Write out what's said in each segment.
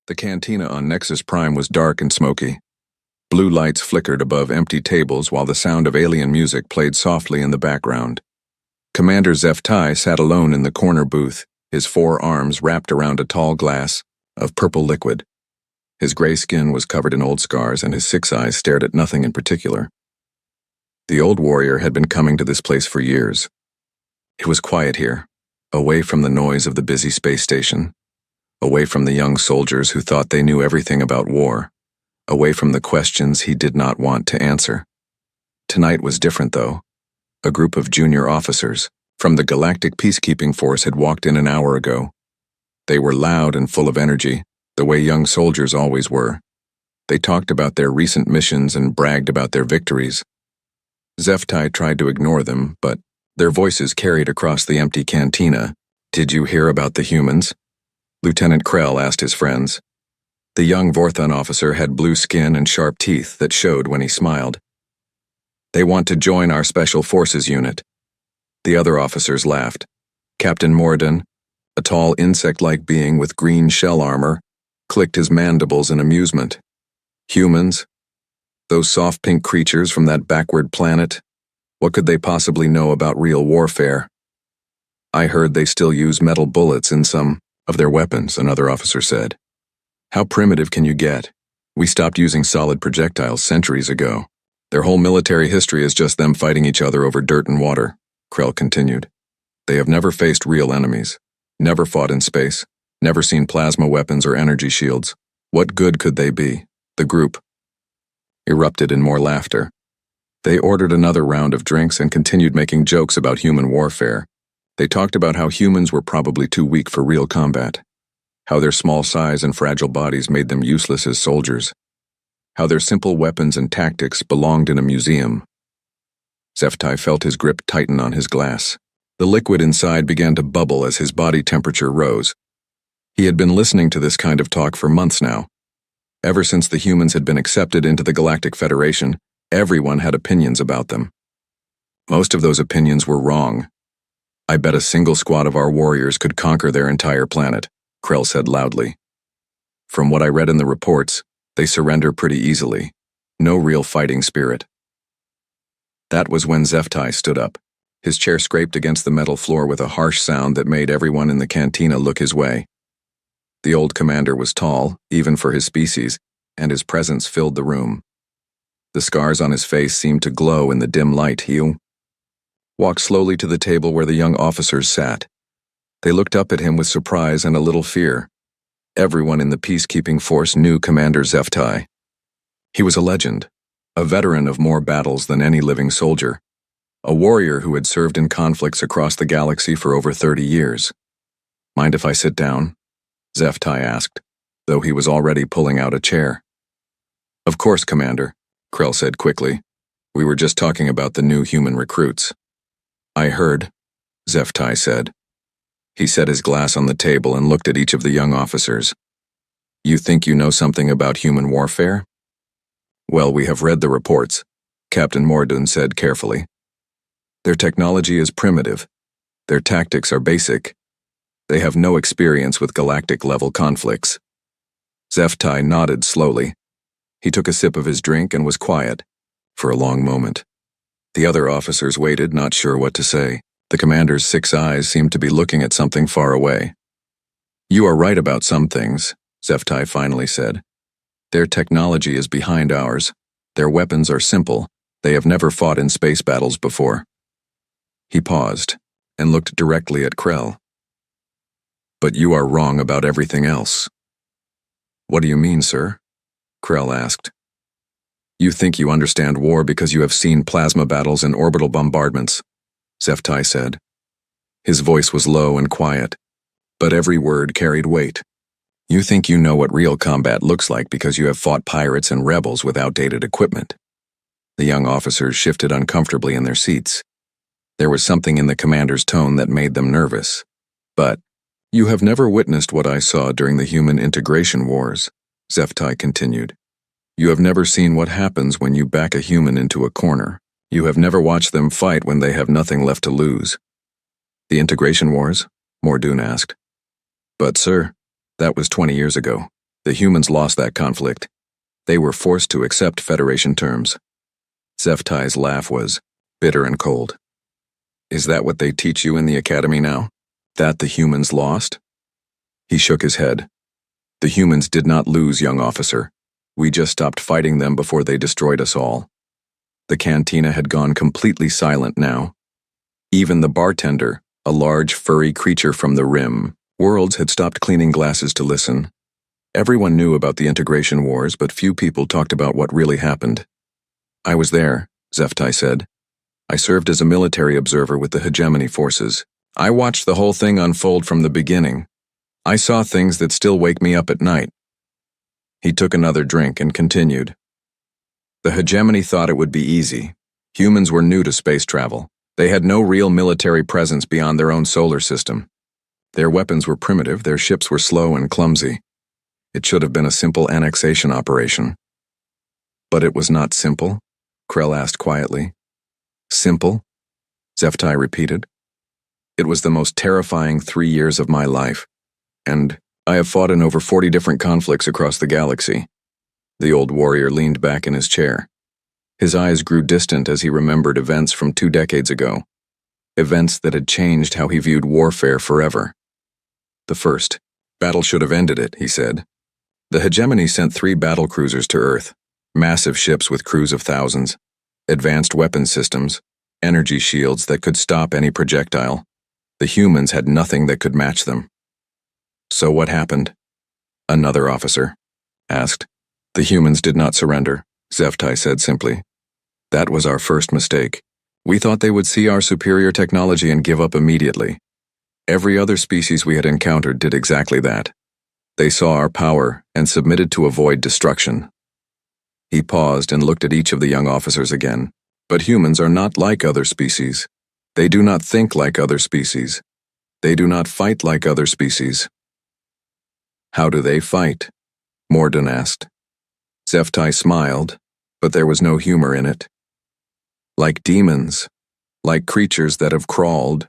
The cantina on Nexus Prime was dark and smoky. Blue lights flickered above empty tables while the sound of alien music played softly in the background. Commander Zeftai sat alone in the corner booth, his 4 arms wrapped around a tall glass of purple liquid. His gray skin was covered in old scars and his 6 eyes stared at nothing in particular. The old warrior had been coming to this place for years. It was quiet here, away from the noise of the busy space station, away from the young soldiers who thought they knew everything about war, away from the questions he did not want to answer. Tonight was different, though. A group of junior officers from the Galactic Peacekeeping Force had walked in an hour ago. They were loud and full of energy, the way young soldiers always were. They talked about their recent missions and bragged about their victories. Zeftai tried to ignore them, but their voices carried across the empty cantina. "Did you hear about the humans?" Lieutenant Krell asked his friends. The young Vorthon officer had blue skin and sharp teeth that showed when he smiled. "They want to join our Special Forces unit." The other officers laughed. Captain Morden, a tall insect-like being with green shell armor, clicked his mandibles in amusement. Humans? Those soft pink creatures from that backward planet? What could they possibly know about real warfare? "I heard they still use metal bullets in some of their weapons," another officer said. "How primitive can you get? We stopped using solid projectiles centuries ago. Their whole military history is just them fighting each other over dirt and water," Krell continued. "They have never faced real enemies, never fought in space, never seen plasma weapons or energy shields. What good could they be?" The group erupted in more laughter. They ordered another round of drinks and continued making jokes about human warfare. They talked about how humans were probably too weak for real combat, how their small size and fragile bodies made them useless as soldiers, how their simple weapons and tactics belonged in a museum. Zeftai felt his grip tighten on his glass. The liquid inside began to bubble as his body temperature rose. He had been listening to this kind of talk for months now. Ever since the humans had been accepted into the Galactic Federation, everyone had opinions about them. Most of those opinions were wrong. "I bet a single squad of our warriors could conquer their entire planet," Krell said loudly. "From what I read in the reports, they surrender pretty easily. No real fighting spirit." That was when Zeftai stood up. His chair scraped against the metal floor with a harsh sound that made everyone in the cantina look his way. The old commander was tall, even for his species, and his presence filled the room. The scars on his face seemed to glow in the dim light. He walked slowly to the table where the young officers sat. They looked up at him with surprise and a little fear. Everyone in the peacekeeping force knew Commander Zeftai. He was a legend, a veteran of more battles than any living soldier, a warrior who had served in conflicts across the galaxy for over 30 years. "Mind if I sit down?" Zeftai asked, though he was already pulling out a chair. "Of course, Commander," Krell said quickly. "We were just talking about the new human recruits." "I heard," Zeftai said. He set his glass on the table and looked at each of the young officers. "You think you know something about human warfare?" "Well, we have read the reports," Captain Morden said carefully. "Their technology is primitive. Their tactics are basic. They have no experience with galactic-level conflicts." Zeftai nodded slowly. He took a sip of his drink and was quiet for a long moment. The other officers waited, not sure what to say. The commander's 6 eyes seemed to be looking at something far away. "You are right about some things," Zeftai finally said. "Their technology is behind ours. Their weapons are simple. They have never fought in space battles before." He paused and looked directly at Krell. "But you are wrong about everything else." "What do you mean, sir?" Krell asked. "You think you understand war because you have seen plasma battles and orbital bombardments," Zeftai said. His voice was low and quiet, but every word carried weight. "You think you know what real combat looks like because you have fought pirates and rebels with outdated equipment." The young officers shifted uncomfortably in their seats. There was something in the commander's tone that made them nervous. "But you have never witnessed what I saw during the human integration wars," Zeftai continued. "You have never seen what happens when you back a human into a corner. You have never watched them fight when they have nothing left to lose." "The integration wars?" Mordoon asked. "But sir, that was 20 years ago. The humans lost that conflict. They were forced to accept Federation terms. Zeftai's laugh was bitter and cold. Is that what they teach you in the academy now? That the humans lost? He shook his head. The humans did not lose, young officer. We just stopped fighting them before they destroyed us all. The cantina had gone completely silent now. Even the bartender, a large furry creature from the rim, worlds, had stopped cleaning glasses to listen. Everyone knew about the integration wars, but few people talked about what really happened. I was there, Zeftai said. I served as a military observer with the hegemony forces. I watched the whole thing unfold from the beginning. I saw things that still wake me up at night. He took another drink and continued. The hegemony thought it would be easy. Humans were new to space travel. They had no real military presence beyond their own solar system. Their weapons were primitive, their ships were slow and clumsy. It should have been a simple annexation operation. But it was not simple, Krell asked quietly. Simple? Zeftai repeated. It was the most terrifying 3 years of my life, and I have fought in over 40 different conflicts across the galaxy. The old warrior leaned back in his chair. His eyes grew distant as he remembered events from 2 decades ago, events that had changed how he viewed warfare forever. The first battle should have ended it, he said. The hegemony sent 3 battle cruisers to Earth, massive ships with crews of thousands, advanced weapon systems, energy shields that could stop any projectile. The humans had nothing that could match them. So what happened? Another officer asked. The humans did not surrender, Zeftai said simply. That was our first mistake. We thought they would see our superior technology and give up immediately. Every other species we had encountered did exactly that. They saw our power and submitted to avoid destruction. He paused and looked at each of the young officers again. But humans are not like other species. They do not think like other species. They do not fight like other species. How do they fight? Morden asked. Zeftai smiled, but there was no humor in it. Like demons, like creatures that have crawled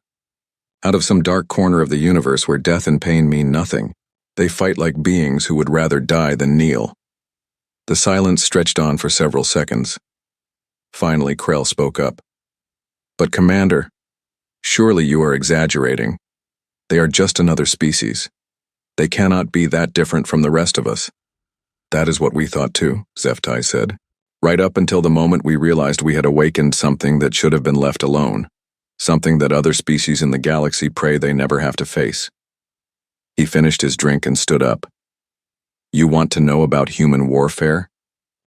out of some dark corner of the universe where death and pain mean nothing. They fight like beings who would rather die than kneel. The silence stretched on for several seconds. Finally, Krell spoke up. But Commander, surely you are exaggerating. They are just another species. They cannot be that different from the rest of us. That is what we thought too, Zeftai said. Right up until the moment we realized we had awakened something that should have been left alone. Something that other species in the galaxy pray they never have to face. He finished his drink and stood up. You want to know about human warfare?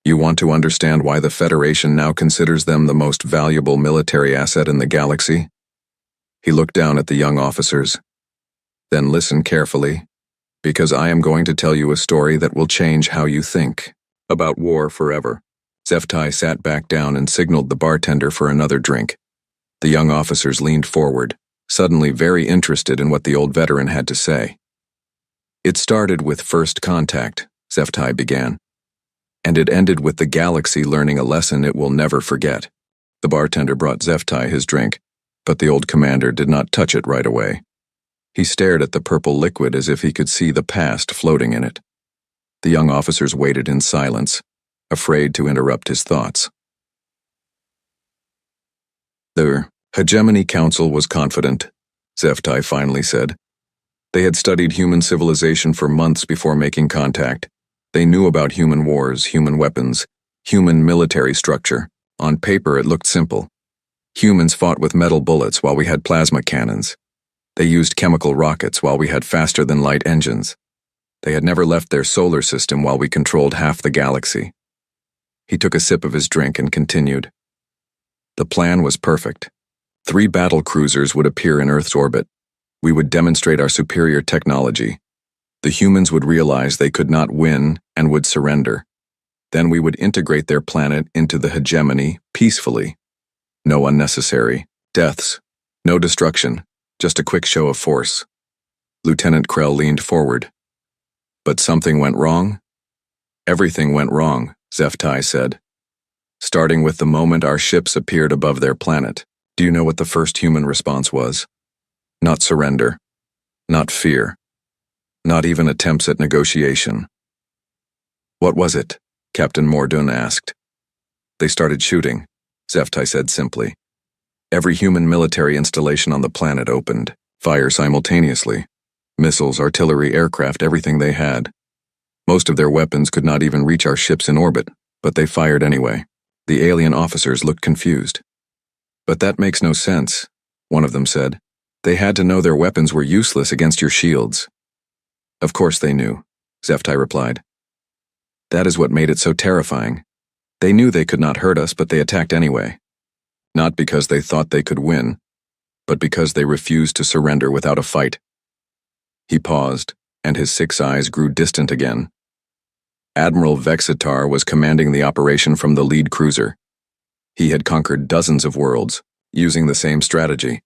You want to understand why the Federation now considers them the most valuable military asset in the galaxy? He looked down at the young officers. Then listen carefully, because I am going to tell you a story that will change how you think about war forever. Zeftai sat back down and signaled the bartender for another drink. The young officers leaned forward, suddenly very interested in what the old veteran had to say. It started with first contact, Zeftai began, and it ended with the galaxy learning a lesson it will never forget. The bartender brought Zeftai his drink, but the old commander did not touch it right away. He stared at the purple liquid as if he could see the past floating in it. The young officers waited in silence, afraid to interrupt his thoughts. The Hegemony Council was confident, Zeftai finally said. They had studied human civilization for months before making contact. They knew about human wars, human weapons, human military structure. On paper, it looked simple. Humans fought with metal bullets while we had plasma cannons. They used chemical rockets while we had faster-than-light engines. They had never left their solar system while we controlled half the galaxy. He took a sip of his drink and continued. The plan was perfect. 3 battle cruisers would appear in Earth's orbit. We would demonstrate our superior technology. The humans would realize they could not win and would surrender. Then we would integrate their planet into the hegemony peacefully. No unnecessary deaths, no destruction, just a quick show of force. Lieutenant Krell leaned forward. But something went wrong? Everything went wrong, Zeftai said. Starting with the moment our ships appeared above their planet. Do you know what the first human response was? Not surrender. Not fear. Not even attempts at negotiation. What was it? Captain Mordun asked. They started shooting, Zeftai said simply. Every human military installation on the planet opened, fire simultaneously. Missiles, artillery, aircraft, everything they had. Most of their weapons could not even reach our ships in orbit, but they fired anyway. The alien officers looked confused. But that makes no sense, one of them said. They had to know their weapons were useless against your shields. Of course they knew, Zeftai replied. That is what made it so terrifying. They knew they could not hurt us, but they attacked anyway. Not because they thought they could win, but because they refused to surrender without a fight. He paused, and his 6 eyes grew distant again. Admiral Vexitar was commanding the operation from the lead cruiser. He had conquered dozens of worlds, using the same strategy.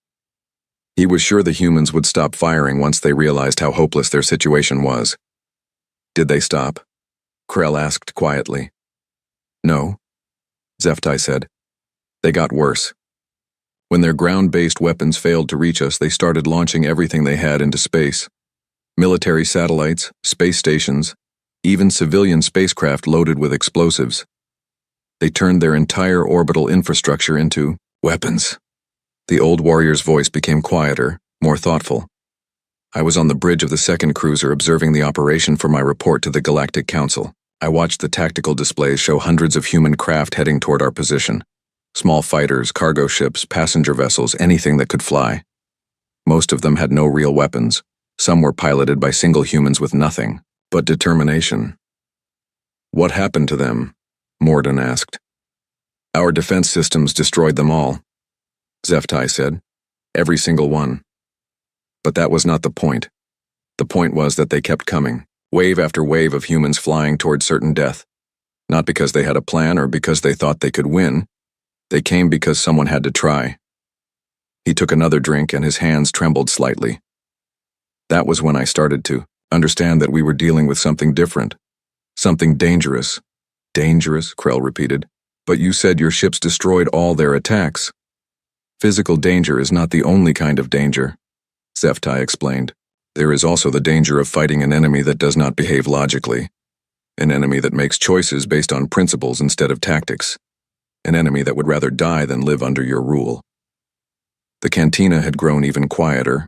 He was sure the humans would stop firing once they realized how hopeless their situation was. Did they stop? Krell asked quietly. No, Zeftai said. They got worse. When their ground-based weapons failed to reach us, they started launching everything they had into space. Military satellites, space stations, even civilian spacecraft loaded with explosives. They turned their entire orbital infrastructure into weapons. The old warrior's voice became quieter, more thoughtful. I was on the bridge of the second cruiser observing the operation for my report to the Galactic Council. I watched the tactical displays show hundreds of human craft heading toward our position. Small fighters, cargo ships, passenger vessels, anything that could fly. Most of them had no real weapons. Some were piloted by single humans with nothing but determination. What happened to them? Mordun asked. Our defense systems destroyed them all, Zeftai said. Every single one. But that was not the point. The point was that they kept coming, wave after wave of humans flying toward certain death. Not because they had a plan or because they thought they could win. They came because someone had to try. He took another drink and his hands trembled slightly. That was when I started to understand that we were dealing with something different. Something dangerous. Dangerous, Krell repeated. But you said your ships destroyed all their attacks. Physical danger is not the only kind of danger, Zeftai explained. There is also the danger of fighting an enemy that does not behave logically. An enemy that makes choices based on principles instead of tactics. An enemy that would rather die than live under your rule. The cantina had grown even quieter.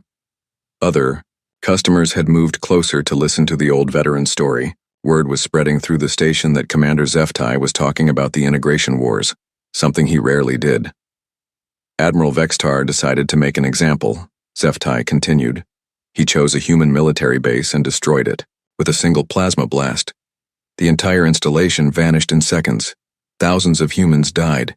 Other customers had moved closer to listen to the old veteran's story. Word was spreading through the station that Commander Zeftai was talking about the integration wars, something he rarely did. Admiral Vexitar decided to make an example, Zeftai continued. He chose a human military base and destroyed it, with a single plasma blast. The entire installation vanished in seconds. Thousands of humans died.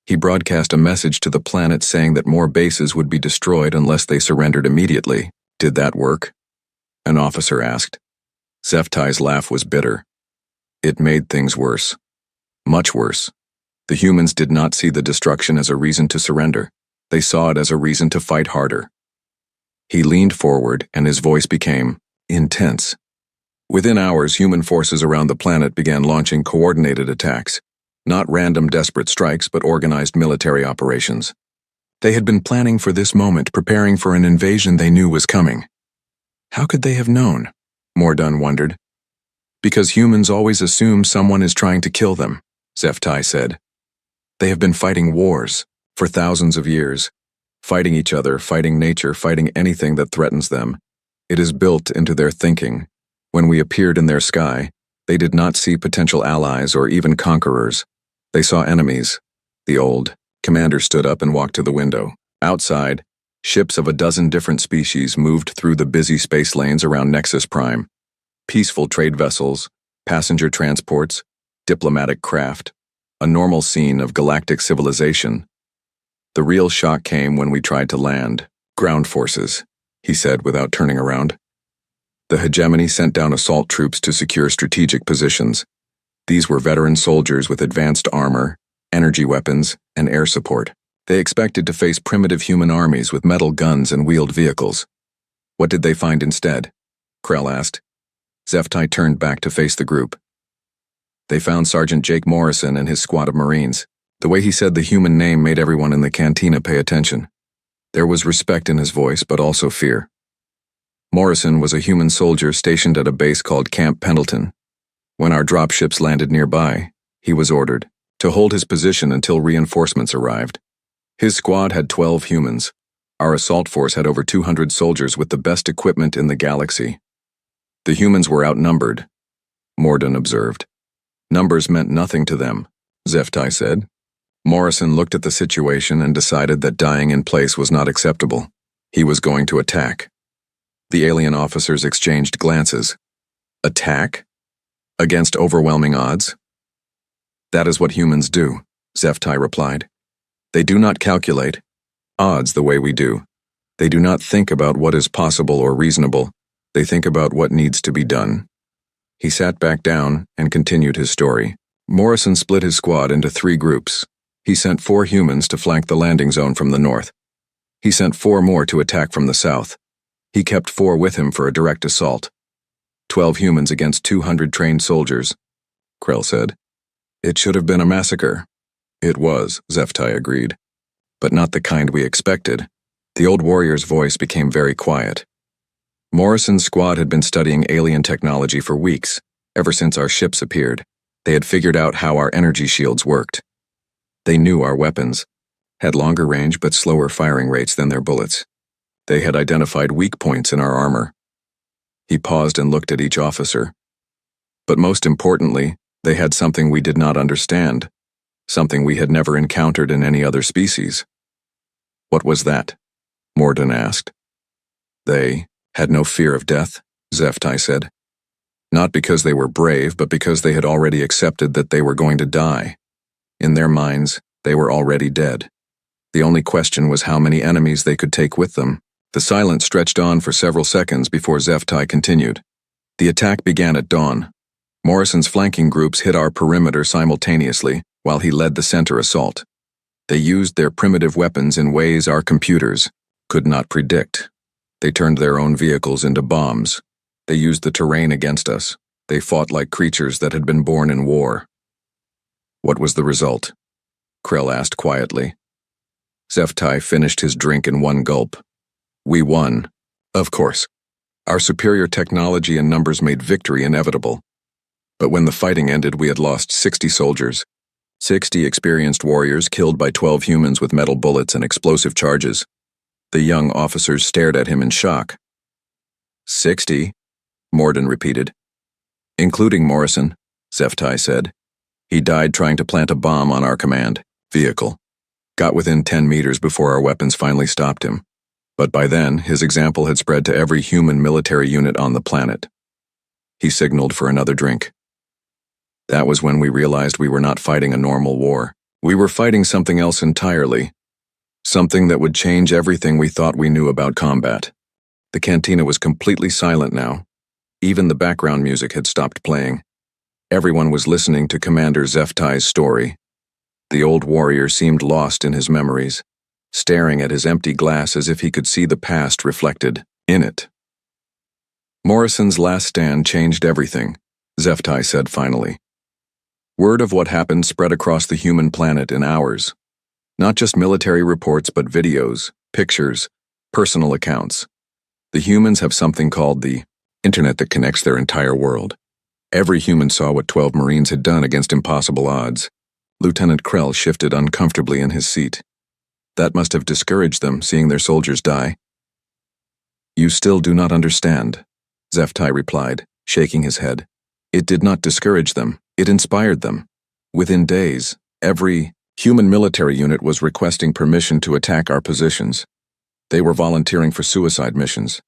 He broadcast a message to the planet saying that more bases would be destroyed unless they surrendered immediately. Did that work? An officer asked. Zeftai's laugh was bitter. It made things worse. Much worse. The humans did not see the destruction as a reason to surrender. They saw it as a reason to fight harder. He leaned forward and his voice became intense. Within hours, human forces around the planet began launching coordinated attacks. Not random desperate strikes, but organized military operations. They had been planning for this moment, preparing for an invasion they knew was coming. How could they have known? Mordun wondered. Because humans always assume someone is trying to kill them, Zeftai said. They have been fighting wars for thousands of years. Fighting each other, fighting nature, fighting anything that threatens them. It is built into their thinking. When we appeared in their sky, they did not see potential allies or even conquerors. They saw enemies. The old commander stood up and walked to the window. Outside, ships of a dozen different species moved through the busy space lanes around Nexus Prime. Peaceful trade vessels, passenger transports, diplomatic craft, a normal scene of galactic civilization. The real shock came when we tried to land. Ground forces, he said without turning around. The hegemony sent down assault troops to secure strategic positions. These were veteran soldiers with advanced armor, energy weapons, and air support. They expected to face primitive human armies with metal guns and wheeled vehicles. What did they find instead? Krell asked. Zeftai turned back to face the group. They found Sergeant Jake Morrison and his squad of Marines. The way he said the human name made everyone in the cantina pay attention. There was respect in his voice, but also fear. Morrison was a human soldier stationed at a base called Camp Pendleton. When our dropships landed nearby, he was ordered to hold his position until reinforcements arrived. His squad had 12 humans. Our assault force had over 200 soldiers with the best equipment in the galaxy. The humans were outnumbered, Morden observed. Numbers meant nothing to them, Zeftai said. Morrison looked at the situation and decided that dying in place was not acceptable. He was going to attack. The alien officers exchanged glances. Attack? Against overwhelming odds? That is what humans do, Zeftai replied. They do not calculate odds the way we do. They do not think about what is possible or reasonable. They think about what needs to be done. He sat back down and continued his story. Morrison split his squad into 3 groups. He sent 4 humans to flank the landing zone from the north. He sent 4 more to attack from the south. He kept 4 with him for a direct assault. 12 humans against 200 trained soldiers, Krell said. It should have been a massacre. It was, Zeftai agreed. But not the kind we expected. The old warrior's voice became very quiet. Morrison's squad had been studying alien technology for weeks, ever since our ships appeared. They had figured out how our energy shields worked. They knew our weapons had longer range but slower firing rates than their bullets. They had identified weak points in our armor. He paused and looked at each officer. But most importantly, they had something we did not understand, something we had never encountered in any other species. What was that? Morden asked. They had no fear of death, Zeftai said. Not because they were brave, but because they had already accepted that they were going to die. In their minds, they were already dead. The only question was how many enemies they could take with them. The silence stretched on for several seconds before Zeftai continued. The attack began at dawn. Morrison's flanking groups hit our perimeter simultaneously, while he led the center assault. They used their primitive weapons in ways our computers could not predict. They turned their own vehicles into bombs. They used the terrain against us. They fought like creatures that had been born in war. What was the result? Krell asked quietly. Zeftai finished his drink in one gulp. We won. Of course. Our superior technology and numbers made victory inevitable. But when the fighting ended, we had lost 60 soldiers. 60 experienced warriors killed by 12 humans with metal bullets and explosive charges. The young officers stared at him in shock. 60? Morden repeated. Including Morrison, Zeftai said. He died trying to plant a bomb on our command vehicle. Got within 10 meters before our weapons finally stopped him. But by then, his example had spread to every human military unit on the planet. He signaled for another drink. That was when we realized we were not fighting a normal war. We were fighting something else entirely. Something that would change everything we thought we knew about combat. The cantina was completely silent now. Even the background music had stopped playing. Everyone was listening to Commander Zeftai's story. The old warrior seemed lost in his memories, staring at his empty glass as if he could see the past reflected in it. Morrison's last stand changed everything, Zeftai said finally. Word of what happened spread across the human planet in hours. Not just military reports, but videos, pictures, personal accounts. The humans have something called the internet that connects their entire world. Every human saw what 12 Marines had done against impossible odds. Lieutenant Krell shifted uncomfortably in his seat. That must have discouraged them, seeing their soldiers die. You still do not understand, Zeftai replied, shaking his head. It did not discourage them, it inspired them. Within days, every human military unit was requesting permission to attack our positions. They were volunteering for suicide missions.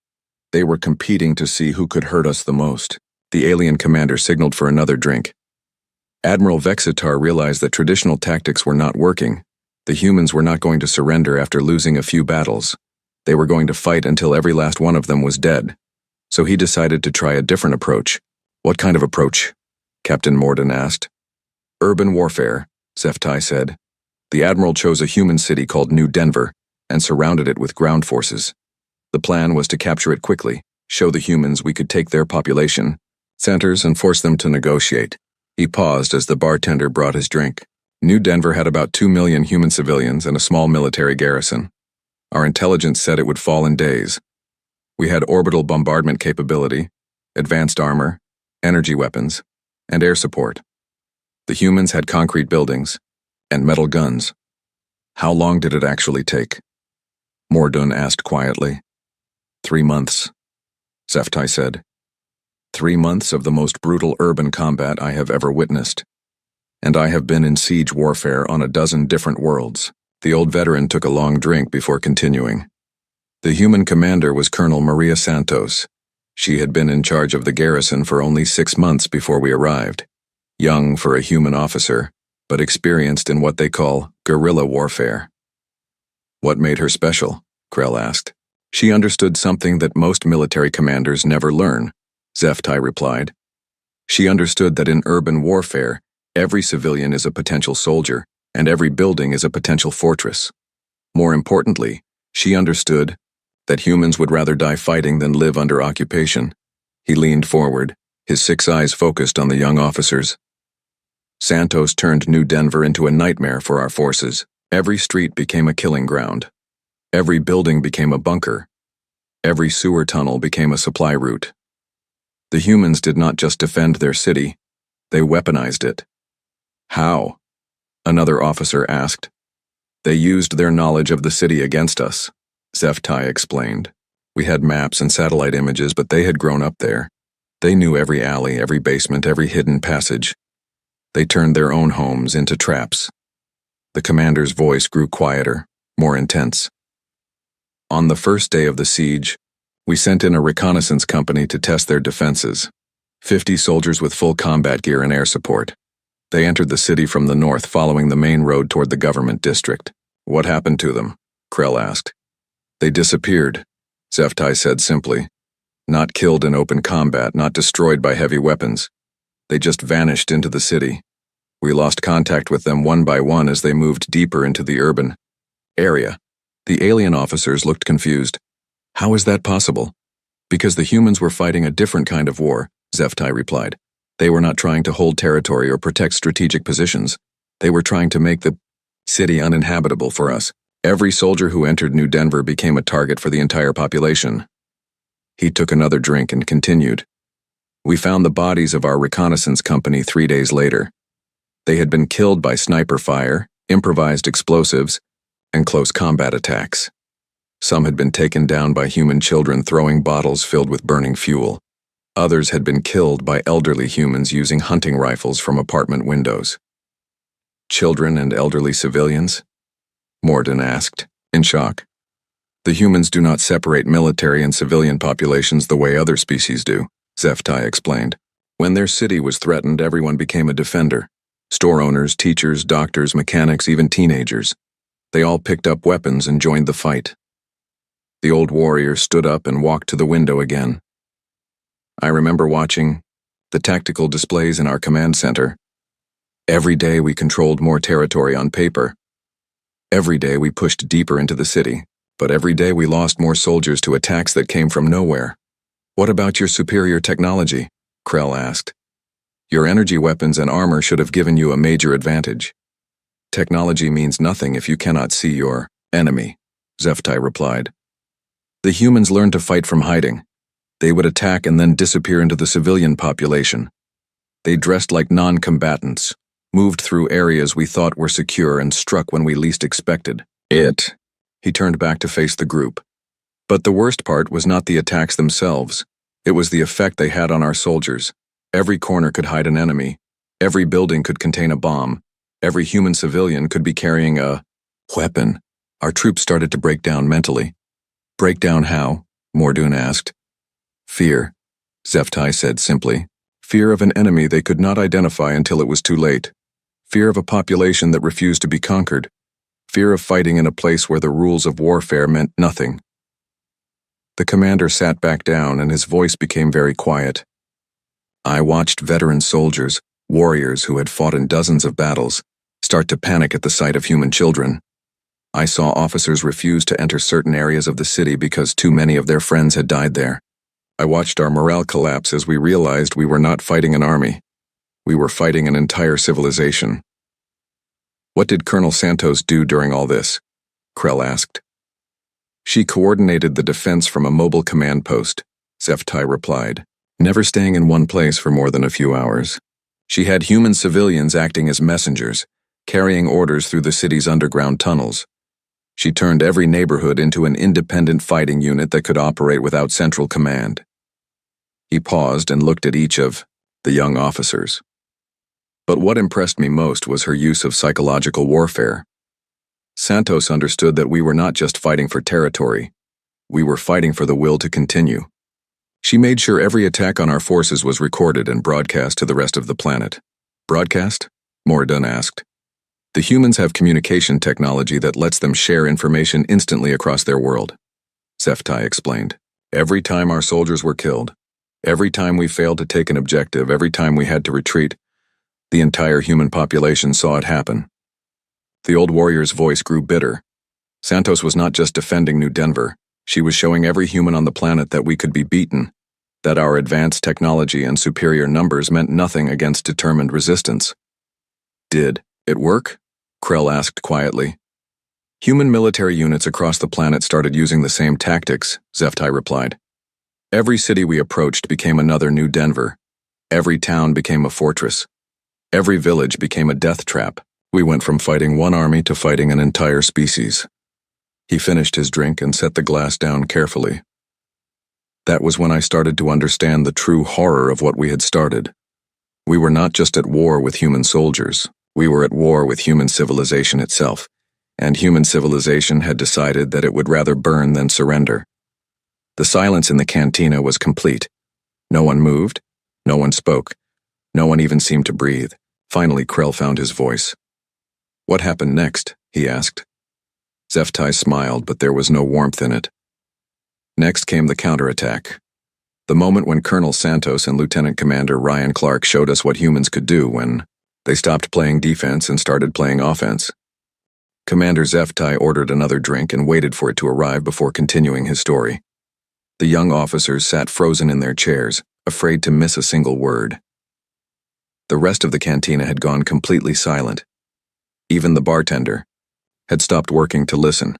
They were competing to see who could hurt us the most. The alien commander signaled for another drink. Admiral Vexitar realized that traditional tactics were not working. The humans were not going to surrender after losing a few battles. They were going to fight until every last one of them was dead. So he decided to try a different approach. What kind of approach? Captain Morden asked. Urban warfare, Zeftai said. The Admiral chose a human city called New Denver and surrounded it with ground forces. The plan was to capture it quickly, show the humans we could take their population centers and force them to negotiate. He paused as the bartender brought his drink. New Denver had about 2 million human civilians and a small military garrison. Our intelligence said it would fall in days. We had orbital bombardment capability, advanced armor, energy weapons. and air support. The humans had concrete buildings and metal guns. How long did it actually take? Mordun asked quietly. 3 months, Zeftai said. 3 months of the most brutal urban combat I have ever witnessed. And I have been in siege warfare on a dozen different worlds. The old veteran took a long drink before continuing. The human commander was Colonel Maria Santos. She had been in charge of the garrison for only 6 months before we arrived. Young for a human officer, but experienced in what they call guerrilla warfare. What made her special? Krell asked. She understood something that most military commanders never learn, Zeftai replied. She understood that in urban warfare, every civilian is a potential soldier, and every building is a potential fortress. More importantly, she understood that humans would rather die fighting than live under occupation. He leaned forward, his 6 eyes focused on the young officers. Santos turned New Denver into a nightmare for our forces. Every street became a killing ground. Every building became a bunker. Every sewer tunnel became a supply route. The humans did not just defend their city, they weaponized it. How? Another officer asked. They used their knowledge of the city against us, Zeftai explained. We had maps and satellite images, but they had grown up there. They knew every alley, every basement, every hidden passage. They turned their own homes into traps. The commander's voice grew quieter, more intense. On the first day of the siege, we sent in a reconnaissance company to test their defenses. 50 soldiers with full combat gear and air support. They entered the city from the north, following the main road toward the government district. What happened to them? Krell asked. They disappeared, Zeftai said simply. Not killed in open combat, not destroyed by heavy weapons. They just vanished into the city. We lost contact with them one by one as they moved deeper into the urban area. The alien officers looked confused. How is that possible? Because the humans were fighting a different kind of war, Zeftai replied. They were not trying to hold territory or protect strategic positions. They were trying to make the city uninhabitable for us. Every soldier who entered New Denver became a target for the entire population. He took another drink and continued. We found the bodies of our reconnaissance company 3 days later. They had been killed by sniper fire, improvised explosives, and close combat attacks. Some had been taken down by human children throwing bottles filled with burning fuel. Others had been killed by elderly humans using hunting rifles from apartment windows. Children and elderly civilians? Mordun asked, in shock. The humans do not separate military and civilian populations the way other species do, Zeftai explained. When their city was threatened, everyone became a defender. Store owners, teachers, doctors, mechanics, even teenagers. They all picked up weapons and joined the fight. The old warrior stood up and walked to the window again. I remember watching the tactical displays in our command center. Every day we controlled more territory on paper. Every day we pushed deeper into the city, but every day we lost more soldiers to attacks that came from nowhere. What about your superior technology? Krell asked. Your energy weapons and armor should have given you a major advantage. Technology means nothing if you cannot see your enemy, Zeftai replied. The humans learned to fight from hiding. They would attack and then disappear into the civilian population. They dressed like non-combatants, moved through areas we thought were secure and struck when we least expected it. He turned back to face the group. But the worst part was not the attacks themselves. It was the effect they had on our soldiers. Every corner could hide an enemy. Every building could contain a bomb. Every human civilian could be carrying a weapon. Our troops started to break down mentally. Break down how? Mordun asked. Fear, Zeftai said simply. Fear of an enemy they could not identify until it was too late. Fear of a population that refused to be conquered. Fear of fighting in a place where the rules of warfare meant nothing. The commander sat back down and his voice became very quiet. I watched veteran soldiers, warriors who had fought in dozens of battles, start to panic at the sight of human children. I saw officers refuse to enter certain areas of the city because too many of their friends had died there. I watched our morale collapse as we realized we were not fighting an army. We were fighting an entire civilization. What did Colonel Santos do during all this? Krell asked. She coordinated the defense from a mobile command post, Zeftai replied, never staying in one place for more than a few hours. She had human civilians acting as messengers, carrying orders through the city's underground tunnels. She turned every neighborhood into an independent fighting unit that could operate without central command. He paused and looked at each of the young officers. But what impressed me most was her use of psychological warfare. Santos understood that we were not just fighting for territory. We were fighting for the will to continue. She made sure every attack on our forces was recorded and broadcast to the rest of the planet. Broadcast? Moradun asked. The humans have communication technology that lets them share information instantly across their world. Zeftai explained. Every time our soldiers were killed, every time we failed to take an objective, every time we had to retreat, the entire human population saw it happen. The old warrior's voice grew bitter. Santos was not just defending New Denver. She was showing every human on the planet that we could be beaten, that our advanced technology and superior numbers meant nothing against determined resistance. Did it work? Krell asked quietly. Human military units across the planet started using the same tactics, Zeftai replied. Every city we approached became another New Denver. Every town became a fortress. Every village became a death trap. We went from fighting one army to fighting an entire species. He finished his drink and set the glass down carefully. That was when I started to understand the true horror of what we had started. We were not just at war with human soldiers. We were at war with human civilization itself, and human civilization had decided that it would rather burn than surrender. The silence in the cantina was complete. No one moved, no one spoke, no one even seemed to breathe. Finally, Krell found his voice. What happened next? He asked. Zeftai smiled, but there was no warmth in it. Next came the counterattack. The moment when Colonel Santos and Lieutenant Commander Ryan Clark showed us what humans could do when they stopped playing defense and started playing offense. Commander Zeftai ordered another drink and waited for it to arrive before continuing his story. The young officers sat frozen in their chairs, afraid to miss a single word. The rest of the cantina had gone completely silent. Even the bartender had stopped working to listen.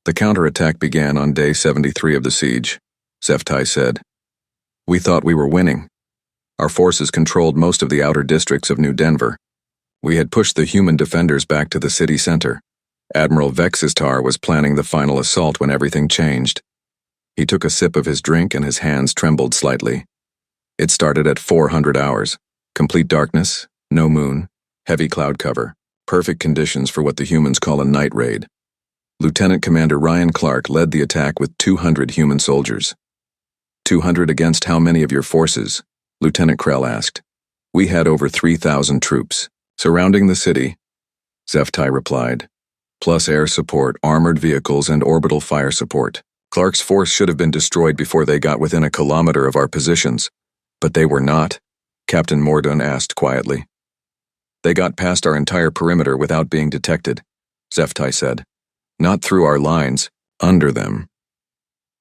The counterattack began on day 73 of the siege, Zeftai said. We thought we were winning. Our forces controlled most of the outer districts of New Denver. We had pushed the human defenders back to the city center. Admiral Vexistar was planning the final assault when everything changed. He took a sip of his drink and his hands trembled slightly. It started at 400 hours. Complete darkness, no moon, heavy cloud cover. Perfect conditions for what the humans call a night raid. Lieutenant Commander Ryan Clark led the attack with 200 human soldiers. 200 against how many of your forces? Lieutenant Krell asked. We had over 3,000 troops, surrounding the city, Zeftai replied, plus air support, armored vehicles, and orbital fire support. Clark's force should have been destroyed before they got within a kilometer of our positions, but they were not, Captain Mordun asked quietly. They got past our entire perimeter without being detected, Zeftai said. Not through our lines, under them.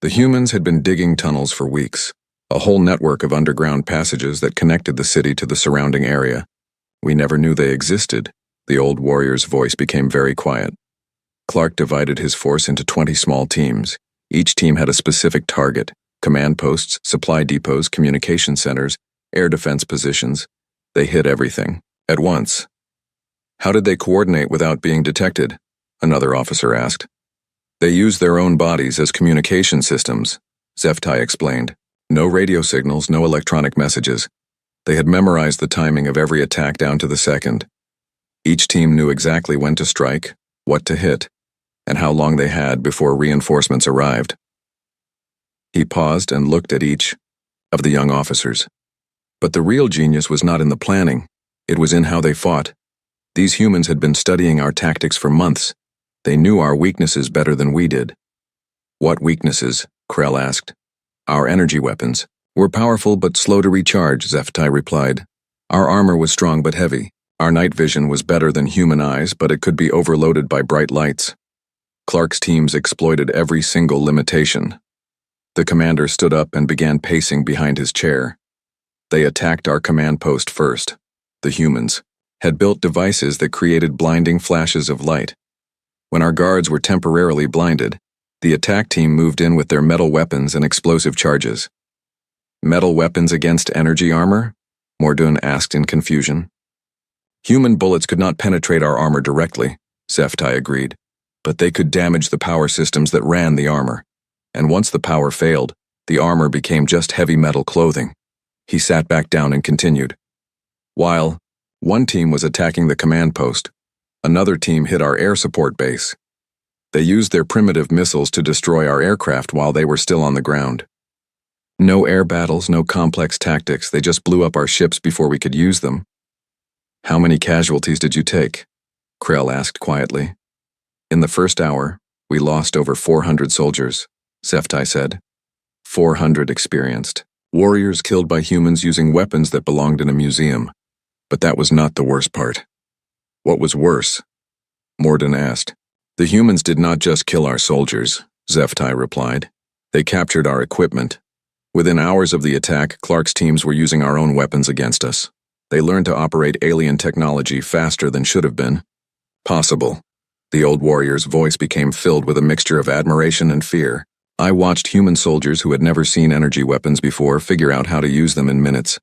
The humans had been digging tunnels for weeks, a whole network of underground passages that connected the city to the surrounding area. We never knew they existed. The old warrior's voice became very quiet. Clark divided his force into 20 small teams. Each team had a specific target: command posts, supply depots, communication centers, air defense positions. They hit everything. At once. How did they coordinate without being detected? Another officer asked. They used their own bodies as communication systems, Zeftai explained. No radio signals, no electronic messages. They had memorized the timing of every attack down to the second. Each team knew exactly when to strike, what to hit, and how long they had before reinforcements arrived. He paused and looked at each of the young officers. But the real genius was not in the planning. It was in how they fought. These humans had been studying our tactics for months. They knew our weaknesses better than we did. What weaknesses? Krell asked. Our energy weapons. Were powerful but slow to recharge, Zeftai replied. Our armor was strong but heavy. Our night vision was better than human eyes, but it could be overloaded by bright lights. Clark's teams exploited every single limitation. The commander stood up and began pacing behind his chair. They attacked our command post first. The humans had built devices that created blinding flashes of light. When our guards were temporarily blinded, the attack team moved in with their metal weapons and explosive charges. Metal weapons against energy armor? Mordun asked in confusion. Human bullets could not penetrate our armor directly, Zeftai agreed, but they could damage the power systems that ran the armor. And once the power failed, the armor became just heavy metal clothing. He sat back down and continued. While one team was attacking the command post, another team hit our air support base. They used their primitive missiles to destroy our aircraft while they were still on the ground. No air battles, no complex tactics, they just blew up our ships before we could use them. How many casualties did you take? Krell asked quietly. In the first hour, we lost over 400 soldiers, Zeftai said. 400 experienced. Warriors killed by humans using weapons that belonged in a museum. But that was not the worst part. What was worse? Mordun asked. The humans did not just kill our soldiers, Zeftai replied. They captured our equipment. Within hours of the attack, Clark's teams were using our own weapons against us. They learned to operate alien technology faster than should have been. Possible. The old warrior's voice became filled with a mixture of admiration and fear. I watched human soldiers who had never seen energy weapons before figure out how to use them in minutes.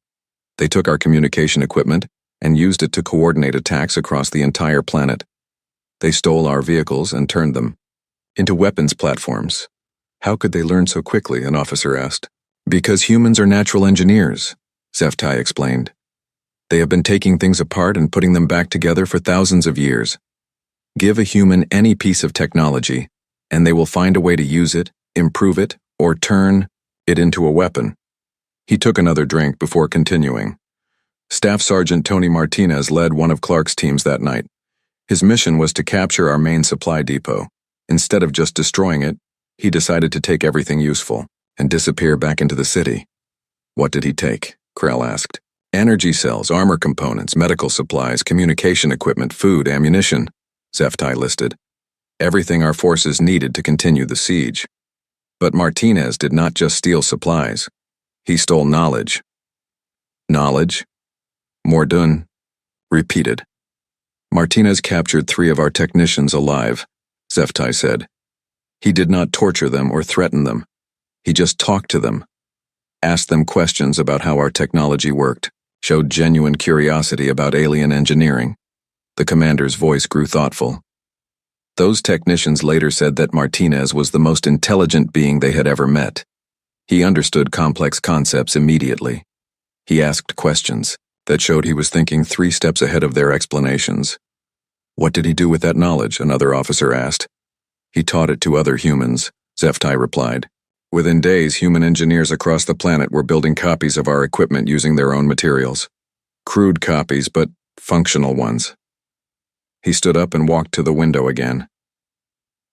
They took our communication equipment and used it to coordinate attacks across the entire planet. They stole our vehicles and turned them into weapons platforms. How could they learn so quickly? An officer asked. Because humans are natural engineers, Zeftai explained. They have been taking things apart and putting them back together for thousands of years. Give a human any piece of technology, and they will find a way to use it, improve it, or turn it into a weapon. He took another drink before continuing. Staff Sergeant Tony Martinez led one of Clark's teams that night. His mission was to capture our main supply depot. Instead of just destroying it, he decided to take everything useful and disappear back into the city. What did he take? Krell asked. Energy cells, armor components, medical supplies, communication equipment, food, ammunition, Zeftai listed. Everything our forces needed to continue the siege. But Martinez did not just steal supplies. He stole knowledge. Knowledge? Mordun repeated. Martinez captured 3 of our technicians alive, Zeftai said. He did not torture them or threaten them. He just talked to them, asked them questions about how our technology worked, showed genuine curiosity about alien engineering. The commander's voice grew thoughtful. Those technicians later said that Martinez was the most intelligent being they had ever met. He understood complex concepts immediately. He asked questions that showed he was thinking 3 steps ahead of their explanations. What did he do with that knowledge? Another officer asked. He taught it to other humans, Zeftai replied. Within days, human engineers across the planet were building copies of our equipment using their own materials. Crude copies, but functional ones. He stood up and walked to the window again.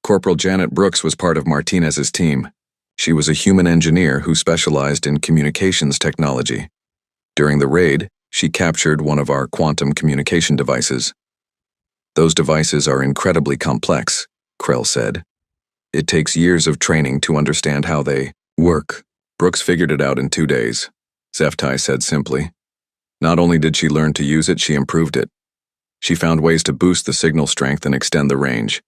Corporal Janet Brooks was part of Martinez's team. She was a human engineer who specialized in communications technology. During the raid, she captured one of our quantum communication devices. Those devices are incredibly complex, Krell said. It takes years of training to understand how they work. Brooks figured it out in 2 days, Zeftai said simply. Not only did she learn to use it, she improved it. She found ways to boost the signal strength and extend the range.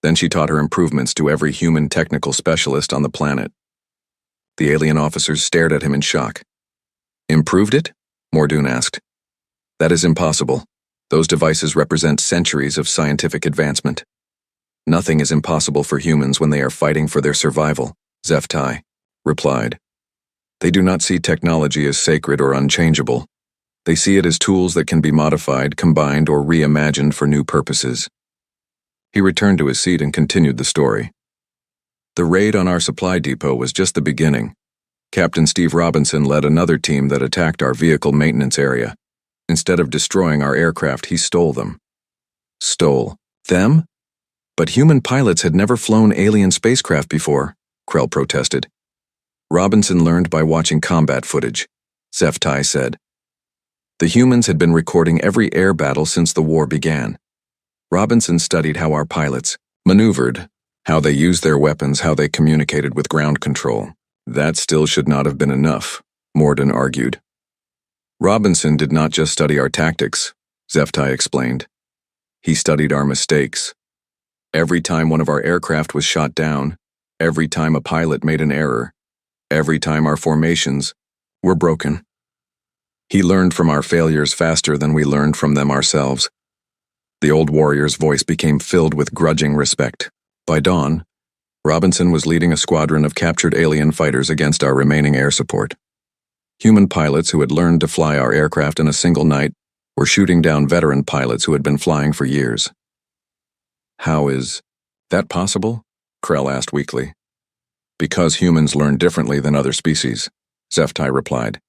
Then she taught her improvements to every human technical specialist on the planet. The alien officers stared at him in shock. Improved it? Mordun asked. That is impossible. Those devices represent centuries of scientific advancement. Nothing is impossible for humans when they are fighting for their survival, Zeftai replied. They do not see technology as sacred or unchangeable. They see it as tools that can be modified, combined, or reimagined for new purposes. He returned to his seat and continued the story. The raid on our supply depot was just the beginning. Captain Steve Robinson led another team that attacked our vehicle maintenance area. Instead of destroying our aircraft, he stole them. Stole them? But human pilots had never flown alien spacecraft before, Krell protested. Robinson learned by watching combat footage, Zeftai said. The humans had been recording every air battle since the war began. Robinson studied how our pilots maneuvered, how they used their weapons, how they communicated with ground control. That still should not have been enough, Mordun argued. Robinson did not just study our tactics, Zeftai explained. He studied our mistakes. Every time one of our aircraft was shot down, every time a pilot made an error, every time our formations were broken. He learned from our failures faster than we learned from them ourselves. The old warrior's voice became filled with grudging respect. By dawn, Robinson was leading a squadron of captured alien fighters against our remaining air support. Human pilots who had learned to fly our aircraft in a single night were shooting down veteran pilots who had been flying for years. How is that possible? Krell asked weakly. Because humans learn differently than other species, Zeftai replied.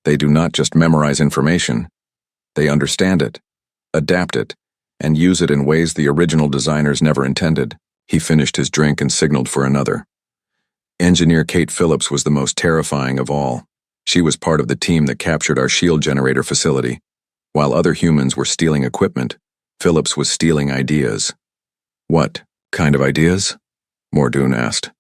They do not just memorize information. They understand it, adapt it, and use it in ways the original designers never intended. He finished his drink and signaled for another. Engineer Kate Phillips was the most terrifying of all. She was part of the team that captured our shield generator facility. While other humans were stealing equipment, Phillips was stealing ideas. What kind of ideas? Mordoon asked.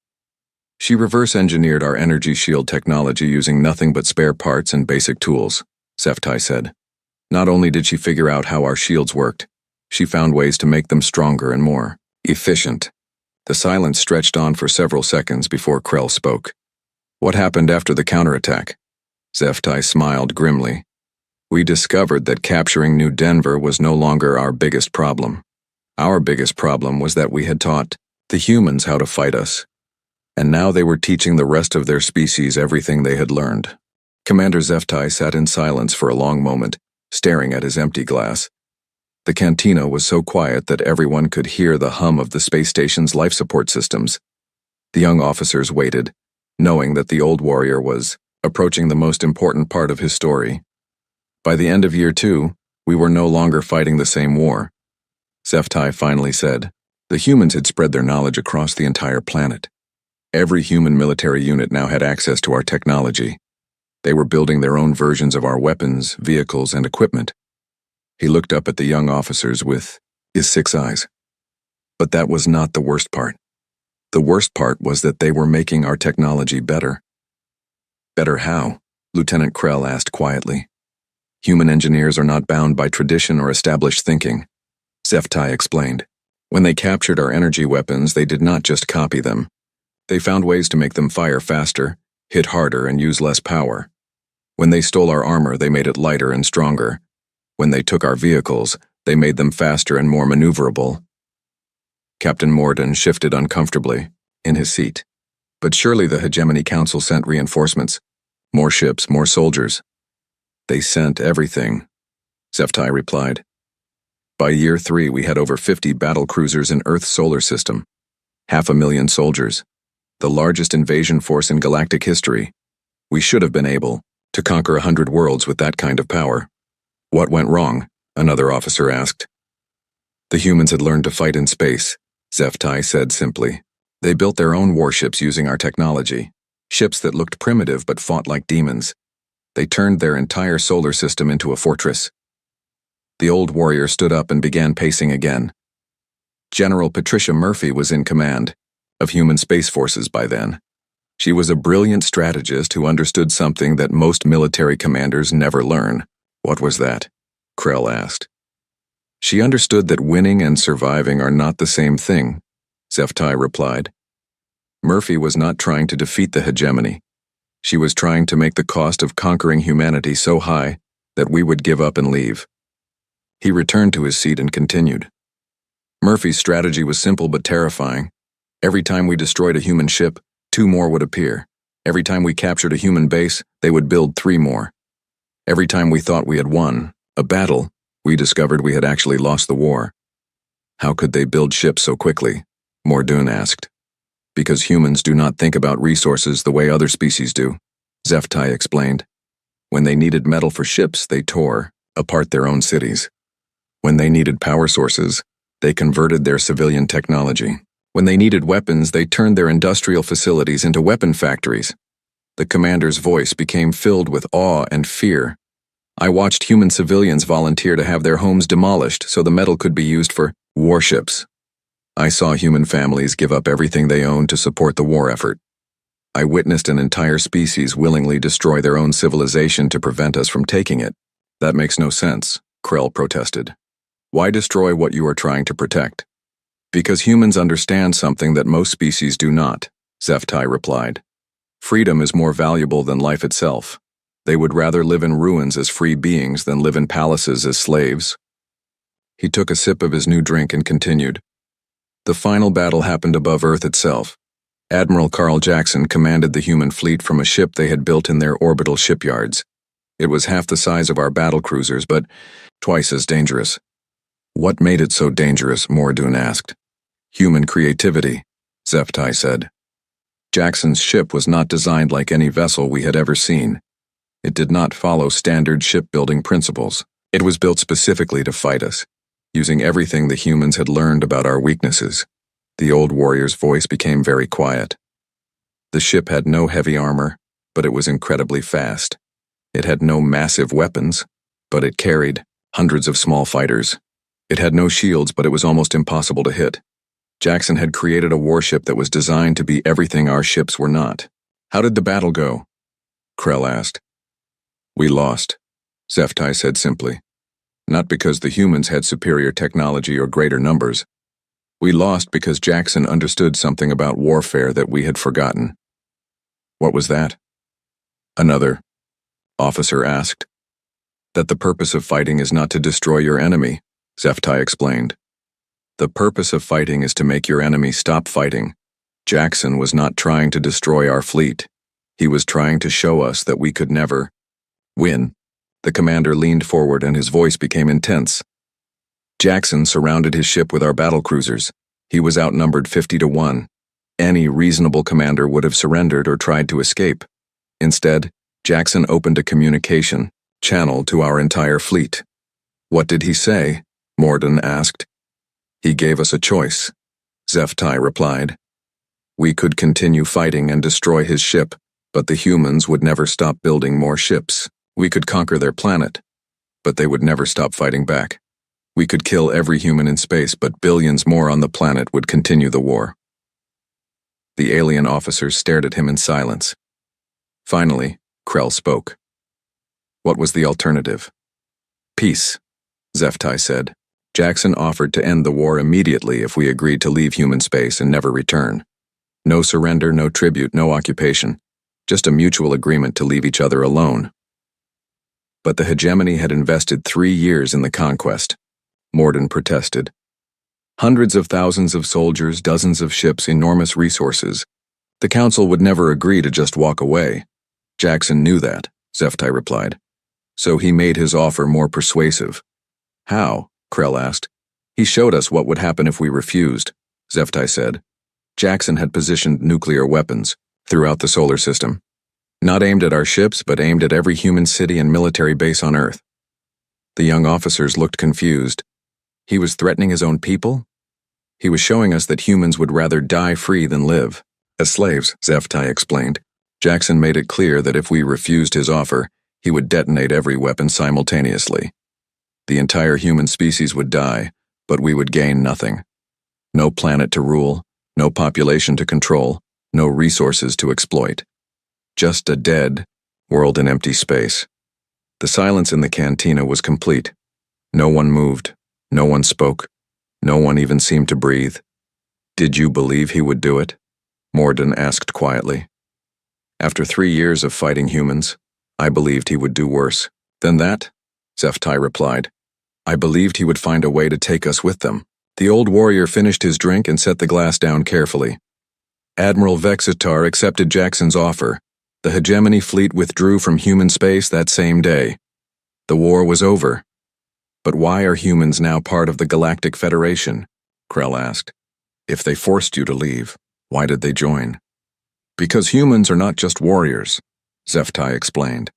She reverse-engineered our energy shield technology using nothing but spare parts and basic tools, Zeftai said. Not only did she figure out how our shields worked, she found ways to make them stronger and more efficient. The silence stretched on for several seconds before Krell spoke. What happened after the counterattack? Zeftai smiled grimly. We discovered that capturing New Denver was no longer our biggest problem. Our biggest problem was that we had taught the humans how to fight us, and now they were teaching the rest of their species everything they had learned. Commander Zeftai sat in silence for a long moment, staring at his empty glass. The cantina was so quiet that everyone could hear the hum of the space station's life support systems. The young officers waited, knowing that the old warrior was approaching the most important part of his story. By the end of year 2, we were no longer fighting the same war. Zeftai finally said, the humans had spread their knowledge across the entire planet. Every human military unit now had access to our technology. They were building their own versions of our weapons, vehicles, and equipment. He looked up at the young officers with his 6 eyes. But that was not the worst part. The worst part was that they were making our technology better. Better how? Lieutenant Krell asked quietly. Human engineers are not bound by tradition or established thinking, Zeftai explained. When they captured our energy weapons, they did not just copy them. They found ways to make them fire faster, hit harder, and use less power. When they stole our armor, they made it lighter and stronger. When they took our vehicles, they made them faster and more maneuverable. Captain Morden shifted uncomfortably in his seat. But surely the Hegemony Council sent reinforcements. More ships, more soldiers. They sent everything, Zeftai replied. By year 3, we had over 50 battle cruisers in Earth's solar system. 500,000 soldiers. The largest invasion force in galactic history. We should have been able to conquer 100 worlds with that kind of power. What went wrong? Another officer asked. The humans had learned to fight in space, Zeftai said simply. They built their own warships using our technology. Ships that looked primitive but fought like demons. They turned their entire solar system into a fortress. The old warrior stood up and began pacing again. General Patricia Murphy was in command of human space forces by then. She was a brilliant strategist who understood something that most military commanders never learn. What was that? Krell asked. She understood that winning and surviving are not the same thing, Zeftai replied. Murphy was not trying to defeat the hegemony. She was trying to make the cost of conquering humanity so high that we would give up and leave. He returned to his seat and continued. Murphy's strategy was simple but terrifying. Every time we destroyed a human ship, 2 more would appear. Every time we captured a human base, they would build 3 more. Every time we thought we had won a battle, we discovered we had actually lost the war. How could they build ships so quickly? Mordoon asked. Because humans do not think about resources the way other species do, Zeftai explained. When they needed metal for ships, they tore apart their own cities. When they needed power sources, they converted their civilian technology. When they needed weapons, they turned their industrial facilities into weapon factories. The commander's voice became filled with awe and fear. I watched human civilians volunteer to have their homes demolished so the metal could be used for warships. I saw human families give up everything they owned to support the war effort. I witnessed an entire species willingly destroy their own civilization to prevent us from taking it. That makes no sense, Krell protested. Why destroy what you are trying to protect? Because humans understand something that most species do not, Zeftai replied. Freedom is more valuable than life itself. They would rather live in ruins as free beings than live in palaces as slaves. He took a sip of his new drink and continued. The final battle happened above Earth itself. Admiral Carl Jackson commanded the human fleet from a ship they had built in their orbital shipyards. It was half the size of our battle cruisers, but twice as dangerous. What made it so dangerous? Mordoon asked. Human creativity, Zeftai said. Jackson's ship was not designed like any vessel we had ever seen. It did not follow standard shipbuilding principles. It was built specifically to fight us, using everything the humans had learned about our weaknesses. The old warrior's voice became very quiet. The ship had no heavy armor, but it was incredibly fast. It had no massive weapons, but it carried hundreds of small fighters. It had no shields, but it was almost impossible to hit. Jackson had created a warship that was designed to be everything our ships were not. How did the battle go? Krell asked. We lost, Zeftai said simply. Not because the humans had superior technology or greater numbers. We lost because Jackson understood something about warfare that we had forgotten. What was that? Another officer asked. That the purpose of fighting is not to destroy your enemy, Zeftai explained. The purpose of fighting is to make your enemy stop fighting. Jackson was not trying to destroy our fleet. He was trying to show us that we could never win. The commander leaned forward and his voice became intense. Jackson surrounded his ship with our battle cruisers. He was outnumbered 50-1. Any reasonable commander would have surrendered or tried to escape. Instead, Jackson opened a communication channel to our entire fleet. What did he say? Mordoon asked. He gave us a choice, Zeftai replied. We could continue fighting and destroy his ship, but the humans would never stop building more ships. We could conquer their planet, but they would never stop fighting back. We could kill every human in space, but billions more on the planet would continue the war. The alien officers stared at him in silence. Finally, Krell spoke. What was the alternative? Peace, Zeftai said. Jackson offered to end the war immediately if we agreed to leave human space and never return. No surrender, no tribute, no occupation. Just a mutual agreement to leave each other alone. But the hegemony had invested 3 years in the conquest. Mordoon protested. Hundreds of thousands of soldiers, dozens of ships, enormous resources. The council would never agree to just walk away. Jackson knew that, Zeftai replied. So he made his offer more persuasive. How? Krell asked. He showed us what would happen if we refused, Zeftai said. Jackson had positioned nuclear weapons throughout the solar system. Not aimed at our ships, but aimed at every human city and military base on Earth. The young officers looked confused. He was threatening his own people? He was showing us that humans would rather die free than live. As slaves, Zeftai explained. Jackson made it clear that if we refused his offer, he would detonate every weapon simultaneously. The entire human species would die, but we would gain nothing. No planet to rule, no population to control, no resources to exploit. Just a dead world in empty space. The silence in the cantina was complete. No one moved. No one spoke. No one even seemed to breathe. Did you believe he would do it? Mordoon asked quietly. After 3 years of fighting humans, I believed he would do worse than that, Zeftai replied. I believed he would find a way to take us with them. The old warrior finished his drink and set the glass down carefully. Admiral Vexitar accepted Jackson's offer. The hegemony fleet withdrew from human space that same day. The war was over. But why are humans now part of the Galactic Federation? Krell asked. If they forced you to leave, why did they join? Because humans are not just warriors, Zeftai explained.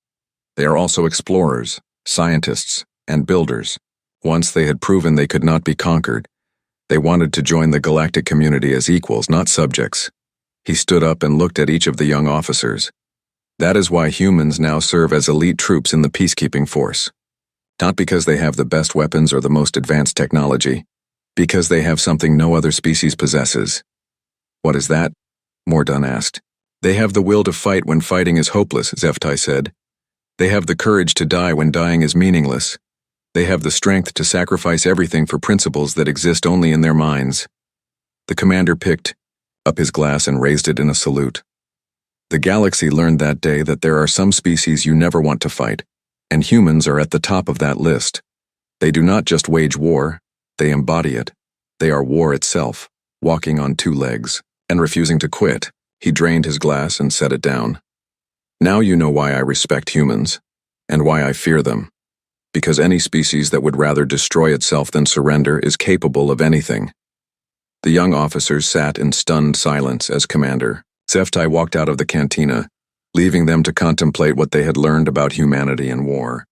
They are also explorers, scientists, and builders. Once they had proven they could not be conquered, they wanted to join the galactic community as equals, not subjects. He stood up and looked at each of the young officers. That is why humans now serve as elite troops in the peacekeeping force. Not because they have the best weapons or the most advanced technology, because they have something no other species possesses. What is that? Mordoon asked. They have the will to fight when fighting is hopeless, Zeftai said. They have the courage to die when dying is meaningless. They have the strength to sacrifice everything for principles that exist only in their minds. The commander picked up his glass and raised it in a salute. The galaxy learned that day that there are some species you never want to fight, and humans are at the top of that list. They do not just wage war, they embody it. They are war itself, walking on two legs, and refusing to quit. He drained his glass and set it down. Now you know why I respect humans, and why I fear them. Because any species that would rather destroy itself than surrender is capable of anything. The young officers sat in stunned silence as Commander HFY walked out of the cantina, leaving them to contemplate what they had learned about humanity and war.